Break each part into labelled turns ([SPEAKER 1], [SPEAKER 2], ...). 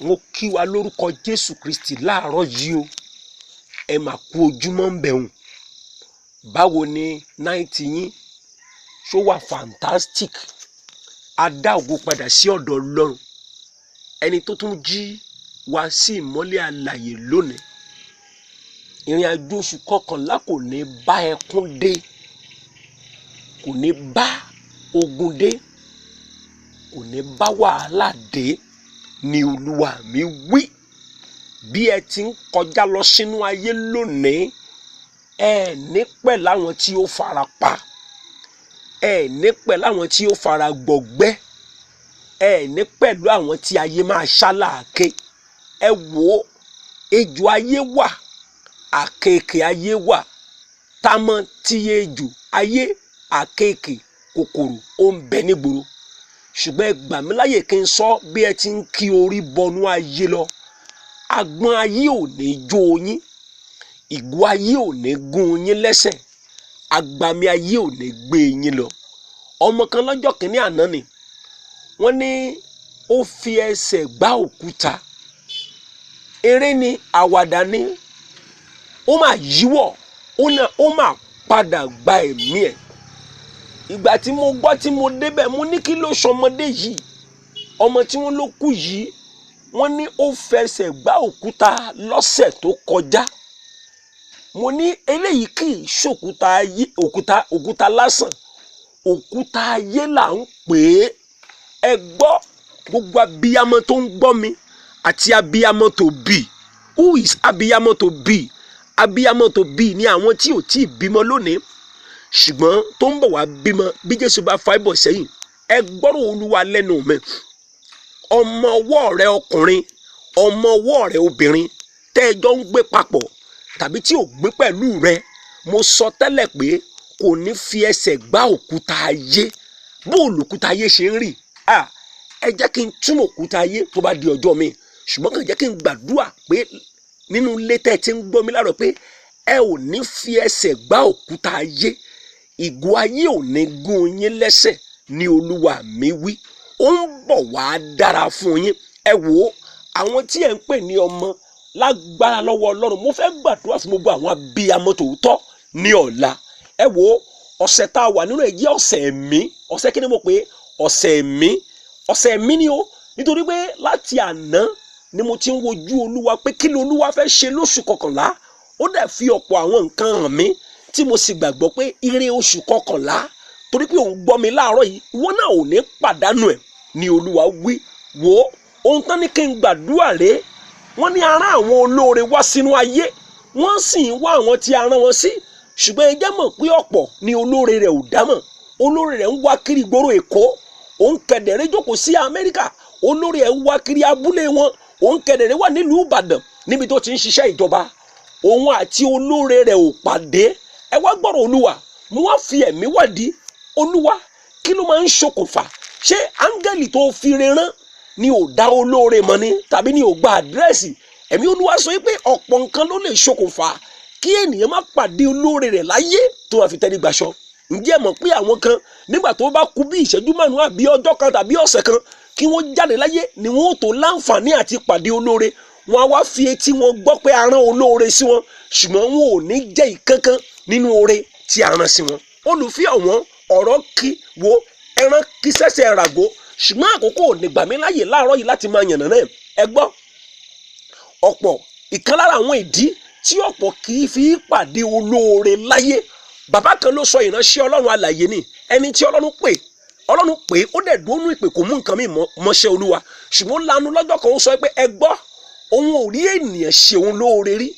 [SPEAKER 1] mo kí wa lórúkọ Jésù Kristi láàárọ̀ yìí o. Ẹ máa kú ojúmọ́ ń bẹ̀hùn. Báwo ni náìtì yín? Ṣó wà fantastic? A dá ògo padà sí ọ̀dọ̀ Ọlọ́run. Ẹni tó tún jí wa sí ìmọ́lẹ̀ alààyè lónìí. Ìrìn àjò oṣù kọkànlá kò ní bá ẹkún dé. Kò ní bá ogun dé. Kò ní bá wàhálà dé. Ni Olúwa mi wí. Bí ẹ ti ń kọjá lọ sínú ayé lónìí, ẹ ní pẹ̀ láwọn tí ó fara pa. Ẹ ní pẹ̀ láwọn tí ó fara gbọgbẹ́. Ẹ ní pẹ̀lú àwọn tí ayé máa ṣáláàké. Ẹ wò ó, ejò ayé wà, àkekèé ayé wà, támọ́ tí ejò ayé, àkekèé, kòkòrò ó ń bẹ nígboro. Ṣùgbọ́n ẹ gbà mí láyè kí n sọ bí ẹ ti ń kí orí bọnú ayé lọ. Agbọ́n ayé ò ní jó yín. Ìgbó ayé ò ní gún yín lẹ́sẹ̀. Agbami ayé ò ní gbé yín lọ. Ọmọ kan lọ́jọ́ kìíní àná ni wọ́n ní ó fi ẹsẹ̀ gbá òkúta. Eré ni, àwàdà ni, ó máa yíwọ́, ó máa padà gba ẹ̀mí ẹ̀. Ìgbà tí mo gbọ́ tí mo débẹ̀, mo ní kí ló ṣọmọdé yìí? Ọmọ tí wọ́n ló kú yìí, wọ́n ní ó fẹsẹ̀ gbá òkúta lọ́sẹ̀ tó kọjá. Mo ní eléyìí kì í ṣòkúta ayé, òkúta lásán. Òkúta ayé là ń pè é. Ẹ gbọ́, gbogbo abiyamọ tó ń gbọ́ mi àti abiyamọ tó bí. Who is abiyamọ tó bí? Abiyamọ tó bí ni àwọn tí ò tí ì bímọ lónìí ṣùgbọ́n tó ń bọ̀ wá bímọ bí Jésù bá fa ìbọ̀ sẹ́yìn. Ẹ gbọ́rọ̀ Olúwa lẹ́nu mi. Ọmọ ọwọ́ rẹ ọkùnrin, ọmọ ọwọ́ rẹ obìnrin tẹ́ ẹ jọ ń gbé papọ̀ tàbí tí ò gbé pẹ̀lú rẹ, mo sọ tẹ́lẹ̀ pé kò ní fi ẹsẹ̀ gbá òkúta ayé. Bó òkúta ayé ṣe ń rì, ẹ jẹ́ kí n túmọ̀ òkúta ayé tó bá di ọjọ́ mi. Ṣùgbọ́n kàn jẹ́ kí n gbàdúrà pé nínú ilé tẹ́ ẹ ti ń gbọ́ mi láàárọ̀ pé ẹ ò ní fi ẹsẹ̀ gbá òkúta ayé. Ìgò ayé ò ní gún yín lẹ́sẹ̀ ni Olúwa mi wí. Ó ń bọ̀ wá dára fún yín. Ẹ wò ó, àwọn tí ẹ ń pè ní ọmọ lágbára lọ́wọ́ Ọlọ́run, mo fẹ́ gbàdúrà fún gbogbo àwọn abiyamọ tòótọ́ ní ọ̀la. Ẹ wò ó, ọ̀sẹ̀ tá a wà nínú ẹ̀ jẹ́ ọ̀sẹ̀ ẹ̀mí. Ọ̀sẹ̀ kí ni mo pè é? Ọ̀sẹ̀ ẹ̀mí. Ọ̀sẹ̀ ẹ̀mí ni ó, nítorí pé láti àná ni mo ti ń wojú Olúwa pé kí ni Olúwa fẹ́ ṣe lóṣù kọkànlá. Ó dẹ̀ fi ọ̀pọ̀ àwọn nǹkan hàn mí tí mo sì gbàgbọ́ pé ire oṣù kọkànlá, torí pé òun gbọ́ mi láàárọ̀ yìí, ìwọ náà ò ní pàdánù ẹ̀ ni Olúwa wí. Wò ó, ohun tán ní kí n gbàdúrà rèé. Wọ́n ní a rán àwọn olóore wá sínú ayé, wọ́n sì ń wá àwọn tí a rán wọn sí. Ṣùgbọ́n ẹ jẹ́ mọ̀ pé ọ̀pọ̀ ni olóore rẹ̀ ò dámọ̀. Olóore rẹ̀ ń wá kiri ìgboro Èkó, òun kẹ̀dẹ̀rẹ́ jókòó sí Amẹ́ríkà. Olóore ẹ̀ ń wá kiri abúlé wọn, òun kẹ̀dẹ̀rẹ́ wà nílùú Ìbàdàn níbi tó ti ń ṣiṣẹ́ ìjọba. Òun àti olóore rẹ̀ ò pàdé. Ẹ wá gbọ́rọ̀ Olúwa, mo wá fi ẹ̀mí wádìí. Olúwa, kí ló máa ń ṣokùnfà? Ṣé áńgẹ́lì tó fi rán ni ò dá olóore mọ̀ ni tàbí ni ò gba àdírẹ́sì? Ẹ̀mí Olúwa sọ pé ọ̀pọ̀ nǹkan ló lè ṣokùnfà kí ènìyàn má pàdé olóore rẹ̀ láyé tó wà fi tẹ́lẹ̀ gbaṣọ. Ǹjẹ́ ẹ mọ̀ pé àwọn kan nígbà tó bá kú bí ìṣẹ́jú márùn-ún àbí ọjọ́ kan tàbí ọ̀sẹ̀ kan kí wọ́n jáde láyé ni wọ́n ó tó láǹfààní àti pàdé olóore. Wọ́n á wá fi etí wọn gbọ́ pé a rán olóore sí wọn, ṣùgbọ́n wọn ò ní jẹ́ ìkankan nínú oore tí a rán sí wọn. Olùfẹ́ ọ̀wọ́n, ọ̀rọ̀ kí wo ẹran kí sẹ́sẹ̀ ràgó, ṣùgbọ́n àkókò ò ní gbà mí láyè láàárọ̀ yìí láti máa yànnà náà. Ẹ gbọ́, ọ̀pọ̀ ìkan lára àwọn ìdí tí ọ̀pọ̀ kì í fi pàdé olóore láyé. Bàbá kan ló sọ, ìránṣẹ́ Ọlọ́run alààyè ni, ẹni tí Ọlọ́run pè ó dẹ̀ dúró nú ìpè, kò mú nǹkan mi mọ́ṣẹ́ Olúwa. Ṣùgbọ́n lanu lọ́jọ́ kan ó sọ pé ẹ gbọ́, òun ò rí ènìyàn ṣe òun lóore rí.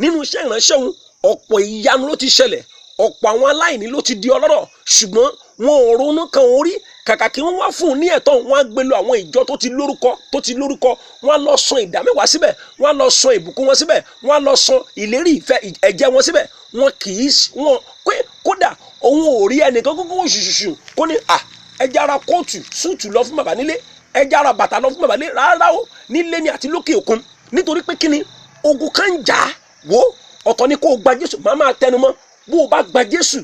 [SPEAKER 1] Nínú iṣẹ́ ìránṣẹ́ òun, ọ̀pọ̀ ìyanu ló ti ṣẹlẹ̀, ọ̀pọ̀ àwọn aláìní ló ti di ọlọ́rọ̀, ṣùgbọ́n wọn ò ronú kan orí. Kàkà kí wọ́n wá fún un ní ẹ̀tọ́, wọ́n á gbé lọ àwọn ìjọ tó ti lórúkọ, wọ́n á lọ san ìdámẹ́wàá síbẹ̀, wọ́n á lọ san ìbùkún wọn síbẹ̀, wọ́n á lọ san ìlérí ìfẹ́ ẹ̀jẹ̀ wọn síbẹ̀. Wọn kì í wọn pé kódà òun ò rí ẹnìkan kókó ṣùṣùṣù kó ní ẹjẹ́ ara kóòtù súùtù lọ fún bàbá nílé, ẹjẹ́ ara bàtà lọ fún bàbá nílé. Rárá o, nílé ni àti lókè òkun. Nítorí pé kí ni ogun kan ń jà á. Wo ọ̀tọ̀ ni kó o gba Jésù, máa tẹnu mọ́, bó o bá gba Jésù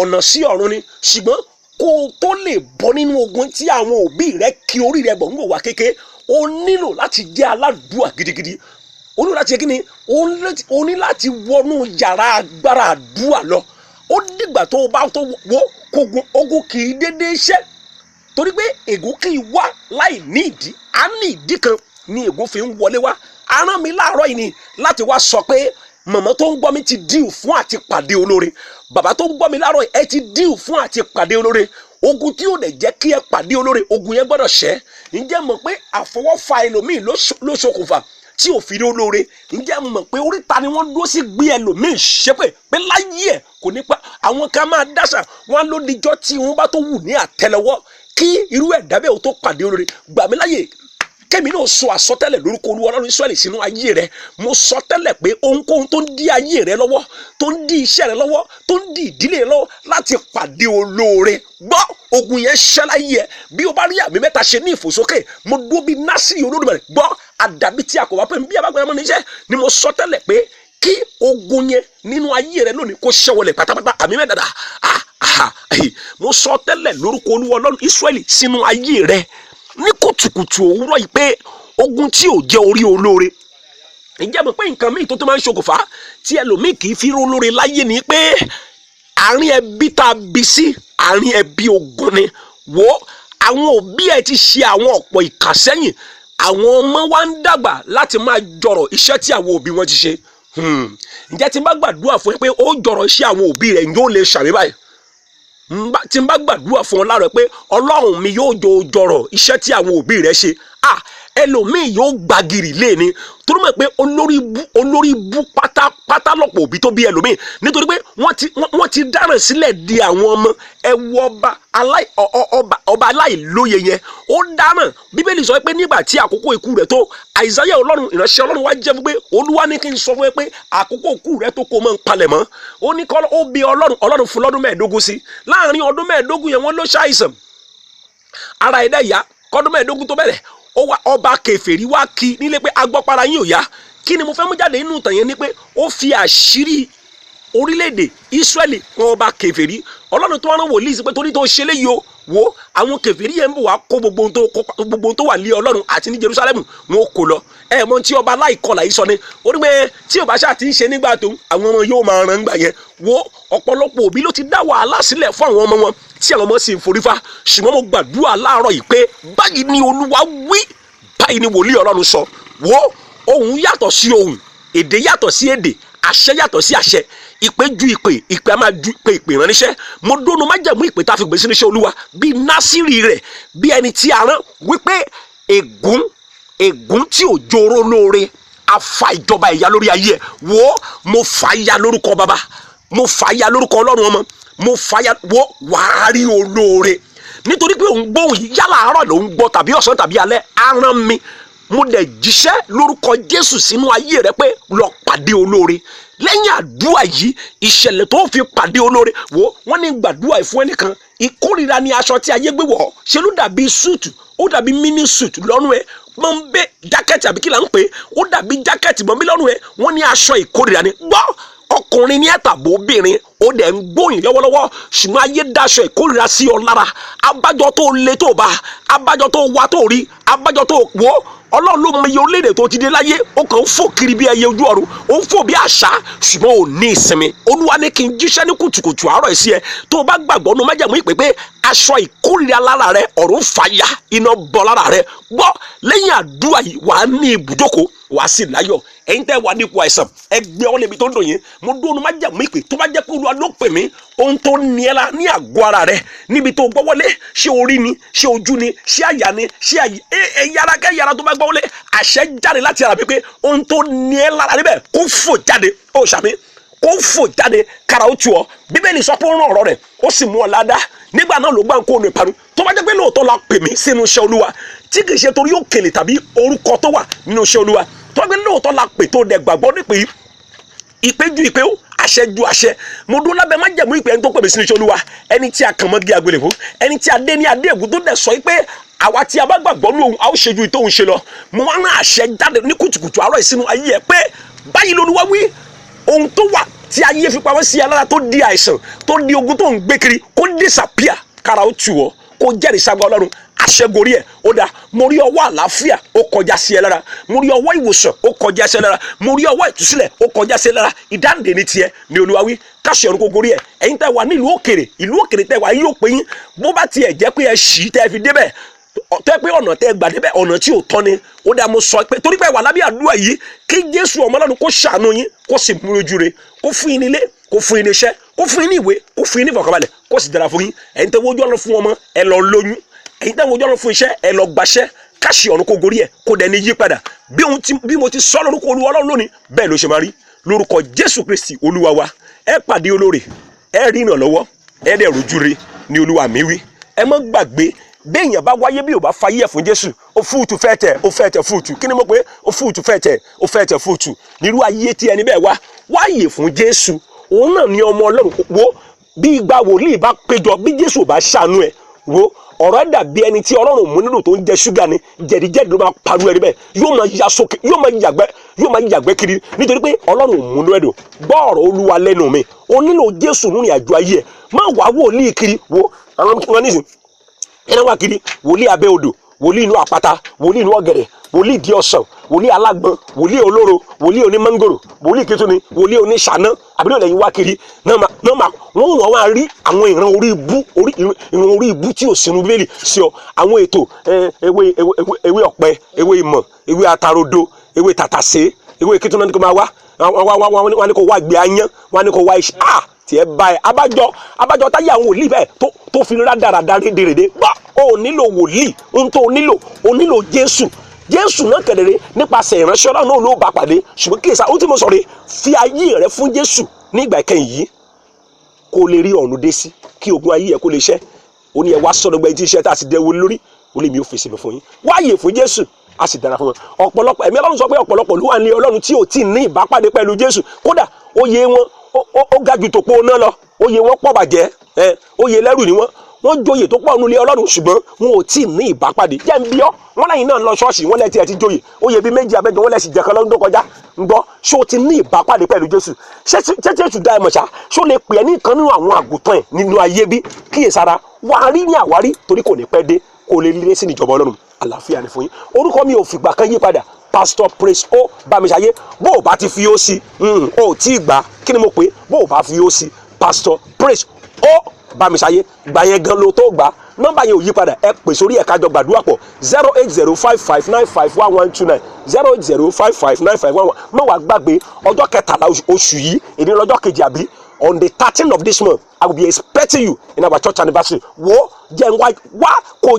[SPEAKER 1] ọ̀nà sí ọ̀run ni, ṣùgbọ́n kó o tó lè bọ́ nínú ogun tí àwọn òbí rẹ kí orí rẹ bọ̀ ń wò wá kéke, o nílò láti jẹ́ aládùúà gidigidi. O nílò láti ṣe kí ni? O ní láti wọnú yàrá agbára àdúrà lọ. Ó dìgbà tó o bá tó wo kogun ogun kì í dédé ṣẹ́, torí pé ègún kì í wá láì ní ìdí. A ní ìdí kan ni ègún fi ń wọlé wá. A rán mi láàárọ̀ yìí ni láti wá sọ pé màmá tó ń gbọ́ mi ti díù fún àti pàdé olóore, bàbá tó ń gbọ́ mi láàárọ̀ ẹ ti díù fún àti pàdé olóore. Ogun tí ó dẹ̀ jẹ́ kí ẹ pàdé olóore, ogun yẹn gbọ́dọ̀ ṣẹ́. Ǹjẹ́ mọ̀ pé àfọwọ́fà ẹlòmíì ló ṣokùnfà tí ò fi rí olóore? Ǹjẹ́ mọ̀ pé oríta ni wọ́n dúró sí gbé ẹlòmíì ṣépè pé láyé ẹ̀ kò ní pa? Àwọn kan máa dáṣà wọn ló dijọ́ tí wọ́n bá tó wù ní àtẹ́lẹwọ́ kí irú ẹ̀dá bẹ́ẹ̀ ó tó pàdé olóore. Gbà mí láyè kẹ́mi náà sọ àsọtẹ́lẹ̀ lórúkọ Olúwa Ọlọ́run Ísírẹ́lì sínú ayé rẹ. Mo sọ tẹ́lẹ̀ pé ohunkóhun tó ń dí ayé rẹ lọ́wọ́, tó ń dí iṣẹ́ rẹ lọ́wọ́, tó ń dí ìdílé rẹ lọ́wọ́ láti pàdé olóore, gbọ́ ogun yẹn ṣẹ́ láyé ẹ. Bí o bá rí àmì mẹ́ta ṣe ní ìfòsókè, mo dúró bí Násírì Olódùmarè, gbọ́ àdàbí tí a kò bá pè mí bí abágbára mọ́ níṣẹ́ ni mo sọ tẹ́lẹ̀ pé kí ogun yẹn nínú ayé rẹ lónìí kó ṣẹ́wọlẹ̀ pátápátá. Àmì mẹ́ta mo sọ tẹ́lẹ̀ lórúkọ Olúwa Ọlọ́run Ísírẹ́lì sínú ayé rẹ ní kùtùkùtù òwúrọ̀ yìí pé ogun tí ò jẹ́ orí olóore. Ǹjẹ́ mọ̀ pé nǹkan míì tó máa ń ṣokùnfà tí ẹlòmíì kì í fi rí olóore láyé ni pé àárín ẹbí tá a bí sí àárín ẹbí ogun ni. Wo àwọn òbí ẹ ti ṣe àwọn ọ̀pọ̀ ìkà sẹ́yìn, àwọn ọmọ wa ń dàgbà láti máa jọrọ̀ iṣẹ́ tí àwọn òbí wọn ti ṣe. Ǹjẹ́ tí n bá gbàdúrà fún ẹ pé ó jọrọ̀ iṣẹ́ àwọn òbí rẹ̀ yóò lè ṣàmì báyìí? Tí n bá gbàdúrà fún ọ láàárọ̀ pé Ọlọ́run mi yóò jọrọ̀ iṣẹ́ tí àwọn òbí rẹ̀ ṣe, ẹlòmíì yóò gbàgìrì lé ní, torí mọ̀ pé olórí bú pátápátá lọ́pọ̀ òbí tó bí ẹlòmíì, nítorí pé wọ́n ti dáràn sílẹ̀ di àwọn ọmọ. Ẹ wo ọba aláìlóye yẹn, ó dáràn. Bíbélì sọ pé nígbà tí àkókò ikú rẹ̀ tó, Àìsáyà Ọlọ́run ìránṣẹ́ Ọlọ́run wá jẹ́ pé Olúwa ní kí n sọ fún ẹ pé àkókò ikú rẹ̀ tó kó mọ́ ń palẹ̀ mọ́. Ó ní kọ́ ó bí Ọlọ́run fún lọ́dún 15 sí. Láàárín ọdún 15 yẹn wọ́n ló ṣàìsàn, ara ẹ̀dá ìyá kọ́dún 15 tó bẹ̀rẹ̀. Ó wá ọba kèfèrí wá kí nílé pé agbọ́para yín ò yá. Kí ni mo fẹ́ mú jáde nínú ìtàn yẹn ni pé ó fi àṣírí orílẹ̀-èdè Ísírẹ́lì kan ọba kèfèrí. Ọlọ́run tó rán wòlíì sí pé torí tó ṣe léyìí o, wo àwọn kèfèrí yẹn ń bọ̀ wá kó gbogbo ohun tó wà ní Ọlọ́run àti ní Jerusalem wọn kò lọ. Ẹ mọ̀ tí ọba aláìkọlà yìí sọ ni, ó ní pé tí ò bá ṣáà ti ń ṣe nígbà tó àwọn ọmọ yóò máa ràn gbà yẹn. Wo ọ̀pọ̀lọpọ̀ òbí ló ti dá wàhálà sílẹ̀ fún àwọn ọmọ wọn tí àwọn ọmọ sì ń forífà. Ṣùgbọ́n mo gbàdúrà láàárọ̀ yìí pé báyìí ni Olúwa wí, báyìí ni wòlíì Ọlọ́run sọ. Wo ohùn yàtọ̀ sí ohùn, èdè yàtọ̀ sí èdè, àṣẹ yàtọ̀ sí àṣẹ, ìpè ju ìpè a máa ju ìpè ìránníṣẹ́. Mo dónú májẹ̀mú ìpè tá a fi gbé sínú iṣẹ́ Olúwa bí Násírì rẹ̀, bí ẹni tí a rán wípé ègún tí ò joró lóore a fa ìjọba ẹ̀yà lórí ayé ẹ̀. Wo mo fà ya lórúkọ bàbá, mo fà ya lórúkọ Ọlọ́run ọmọ, mo fà ya wo wàá rí olóore. Nítorí pé òun gbóhùn yìí yálà àárọ̀ ló ń gbọ́ tàbí ọ̀sán tàbí alẹ́, á rán mi. Mo dẹ̀ jíṣẹ́ lórúkọ Jésù sínú ayé rẹ pé lọ pàdé olóore. Lẹ́yìn àdúrà yìí, ìṣẹ̀lẹ̀ tó fi pàdé olóore, wo wọ́n ní gbàdúrà ìfún ẹnìkan. Ìkórìíra ni aṣọ tí ayé gbé wọ̀, ṣe ló dàbí súùtù, ó dàbí mini súùtù lọ́rùn ẹ̀, mọ́ńbé jákẹ́ẹ̀tì àbí kí là ń pè é, ó dàbí jákẹ́ẹ̀tì mọ́ńbé lọ́rùn ẹ̀. Wọ́n ní aṣọ ìkórìíra ni. Gbọ́ ọkùnrin ní ẹ̀tàbó obìnrin, ó dẹ̀ ń gbóyìn lọ́wọ́lọ́wọ́, ṣùgbọ́n ayé daṣọ ìkórìíra sí ọ lára. Abájọ tó le tó bá, abájọ tó wá tó rí, abájọ tó wò. Ọlọ́run ló mọ iye orílẹ̀-èdè tó ti dé láyé, ó kàn ń fò kiri bí ẹyẹ ojú ọ̀run, ó ń fò bí àṣá, ṣùgbọ́n ò ní ìsinmi. Olúwa ní kí n jíṣẹ́ ní kùtùkùtù àárọ̀ ẹ̀ sí ẹ, tó o bá gbàgbọ́ nu májẹ̀mú ìpè pé aṣọ ìkórìíra lára rẹ ọ̀run fàya, iná bọ́ lára rẹ. Gbọ́ lẹ́yìn àdúrà yìí wàá ní ibùjókòó, wàá sì láyọ̀. Ẹ̀yin tẹ́ wà ní ipò àìsàn, ẹ gbé ọwọ́ níbi tó ń dùn yín. Mo dúró nu májẹ̀mú ìpè tó bá jẹ́ pé Olúwa ló pè mí, ohun tó ní ẹ la ní àgọ́ ara rẹ níbi tó gbọ́wọ́lé, ṣé orí ni, ṣé ojú ni, ṣé àyà ni, ṣé ẹ̀yára kẹ́yàrá tó bá gbọ́wọ́lé, àṣẹ jáde láti ara mi pé ohun tó ní ẹ lára níbẹ̀ kó fò jáde. Ó ṣàmì kó fò jáde, kára ó tu ọ. Bíbélì sọ pé ó rán ọ̀rọ̀ rẹ̀, ó sì mú ọ ládàá. Nígbà náà ló gbà ń kó onu ìparun. Tó bá jẹ́ pé lóòótọ́ la pè mí sínú iṣẹ́ Olúwa, tí kì í ṣe torí òkèlè tàbí orúkọ tó wà nínú iṣẹ́ Olúwa, tó bá gbé lóòótọ́ la pè tó dẹ̀ gbàgbọ́ nípe ìpè ju ìpè ó, àṣẹ ju àṣẹ. Mo dún lábẹ́ májẹ̀mú ìpè ẹni tó pè mí sínú iṣẹ́ Olúwa, ẹni tí a kàn mọ́gi àgbélébùú, ẹni tí a dé ní adé ègún tó dẹ̀ sọ pé àwa tí a bá gbàgbọ́ ní òun a ó ṣe ju ìtòhun ṣe lọ. Mo wá rán àṣẹ jáde ní kùtùkùtù àárọ̀ ìsínú ayé ẹ pé báyìí l'Olúwa wí, ohun tó wà tí ayé fi pamọ́ sí alára tó di àìsàn, tó di ogun tó ń gbé kiri, kó disappear kára ó tù ọ́ kó jẹ́rìí sagbá Ọlọ́run àṣẹgorí ẹ̀ ó dáa. Mo rí ọwọ́ àlàáfíà ó kọjá sí ẹ lára, mo rí ọwọ́ ìwòsàn ó kọjá sí ẹ lára, mo rí ọwọ́ ìtúsílẹ̀ ó kọjá sí ẹ lára. Ìdáǹdè ní tiẹ̀ ní Olúwa wí. Káṣí ọ̀run kó gorí ẹ̀. Ẹ̀yin tẹ́ wà nílùú òkèrè, ìlú òkèrè tẹ́ wà yóò pé yín bó bá tiẹ̀ jẹ́ pé ẹ ṣì tẹ́ fi débẹ̀ tẹ́ pé ọ̀nà tẹ́ gbà débẹ̀ ọ̀nà tí ò tọ́ ni. Ó dáa mo sọ pé torí pé wà lábẹ́ àdúrà yìí kí Jésù ọmọ Ọlọ́run kó ṣàánú yín kó sì mú ojú re kó fún yín nílé kó fún yín ní iṣẹ́ kó fún yín ní ìwé kó fún yín ní ìfọ̀kànbalẹ̀ kó sì dára fún yín. Ẹ̀yin tẹ́ wojú Ọlọ́run fún ọmọ ẹ lọ lóyún, ẹ̀yin tẹ́ wojú Ọlọ́run fún iṣẹ́ ẹ lọ gbaṣẹ́. Káṣí ọ̀run kó gorí ẹ̀ kó dẹni yí padà bí mo ti sọ lórúkọ Olúwa Ọlọ́run lónìí bẹ́ẹ̀ ló ṣe máa rí lórúkọ Jésù Kristi Olúwa wa. Ẹ pàdé olóore, ẹ rí ìrànlọ́wọ́, ẹ dẹ̀ rojú re ní Olúwa mi wí. Ẹ má gbàgbé béèyàn bá wáyé bí ò bá fayé ẹ̀ fún Jésù ó fúùtù fẹ́ tẹ̀ ó fẹ́ tẹ̀ fúùtù. Kí ni mo pé ó fúùtù fẹ́ tẹ̀ ó fẹ́ tẹ̀ fúùtù. Nírú ayé tí ẹni bẹ́ẹ̀ wáyé fún Jésù òun náà ni ọmọ Ọlọ́run. Wo bí ìgbà wòlíì bá péjọ bí Jésù ò bá ṣàánú ẹ̀ wo ọ̀rọ̀ dàbí ẹni tí Ọlọ́run mú nílò tó ń jẹ ṣúgà ni jẹ̀díjẹ̀dí ló máa parú ẹni bẹ́ẹ̀ yóò máa ya sókè yóò máa yàgbẹ́ kiri nítorí pé Ọlọ́run mú nílò ẹ̀dùn. Gbọ́ ọ̀rọ̀ Olúwa lẹ́nu mi o nílò Jésù nínú ìrìnàjò ayé ẹ̀. Má wá wòlíì kiri wo àwọn ọmọ nísìn ẹni wá kiri wòlíì abẹ́ odò wòlíì inú àpáta wòlíì inú ọ̀gẹ̀dẹ̀ wòlíì di ọ̀sán wòlíì alágbọn wòlíì olóró wòlíì onímángòrò wòlíì kìtùnì wòlíì oníṣàná àbílẹ̀ lẹ́yìn wá kiri náà wọ́n wá rí àwọn ìran orí ibú tí ò sínú Bíbélì sí ọ. Àwọn ètò ewé ọ̀pẹ ewé ìmọ̀ ewé atarodo ewé tàtàsé ewé kìtùnì ní kò máa wá wọ́n ní kò wá ìgbé ayán wọ́n ní kò wá iṣẹ́ tiẹ̀ báyìí abájọ táyé àwọn wòlíì bẹ́ẹ̀ tó fi rádaràdà rédèrèdè gbà ó nílò wòlíì ohun tó nílò Jésù náà kẹ̀dẹ̀rẹ̀ nípasẹ̀ ìránṣẹ́ Ọlọ́run náà ló bá pàdé. Ṣùgbọ́n kí èsà ó tí mo sọ rè fi ayé rẹ fún Jésù ní ìgbà ìkẹyìn yìí kó lè rí ọ̀run dé sí kí ogun ayé ẹ kó lè ṣẹ́. Ó ní ẹ wá sọ́dọ̀ gbẹ́ tí iṣẹ́ tá a sì dẹ́wọ́ lórí ó lè mi ò fèsì mi fún yín wáyé fún Jésù a sì dára fún wọn. Ọ̀pọ̀lọpọ̀ ẹ̀mí Ọlọ́run sọ pé ọ̀pọ̀lọpọ̀ ló wà ní Ọlọ́run tí ò tí ì ní ìbápàdé pẹ̀lú Jésù kódà oyè wọn ó ga ju tòpó náà lọ oyè wọn pọ̀ bàjẹ́ oyè lẹ́rù ni wọ́n joyè tó pọ̀ nulẹ̀ Ọlọ́run ṣùgbọ́n wọn ò tí ì ní ìbápàdé. Jẹ́ ń bí ọ́ wọn lẹ́yìn náà lọ ṣọ́ọ̀ṣì wọn lẹ́tí ẹ̀ ti joyè oyè bíi méjì abẹ́jọ wọn lẹ́sì jẹ̀kan lọ́dún tó kọjá ń gbọ́ ṣé o ti ní ìbápàdé pẹ̀lú Jésù ṣé Jésù dá ẹ mọ̀ ṣá ṣé o lè pè é ní ìkan nínú àwọn àgùntàn ẹ̀ nínú ayé bí kíyèsára wà á rí ní àwárí torí kò ní pẹ́ dé kó lè lé sí ìjọba Ọlọ́run. Àlàáfíà ni fún yín. Orúkọ mi ò fìgbà kan yí padà Pastor Praise O Bámiṣayé. Bó o bá ti fi ó sí o tí ì gbà kí ni mo pè bó o bá fi ó sí Pastor Praise O Bámiṣayé gbà yẹn gan ló tó gbà. Nọ́mbà yẹn ò yí padà ẹ pè sórí ẹ̀ka jọ gbàdúrà pọ̀ 08055955129 080559551. Má wàá gbàgbé ọjọ́ 13 oṣù yìí èdè lọ́jọ́ kejì àbí on the 13th of this month I will be expecting you in our church anniversary. Wo jẹ́ wá kó.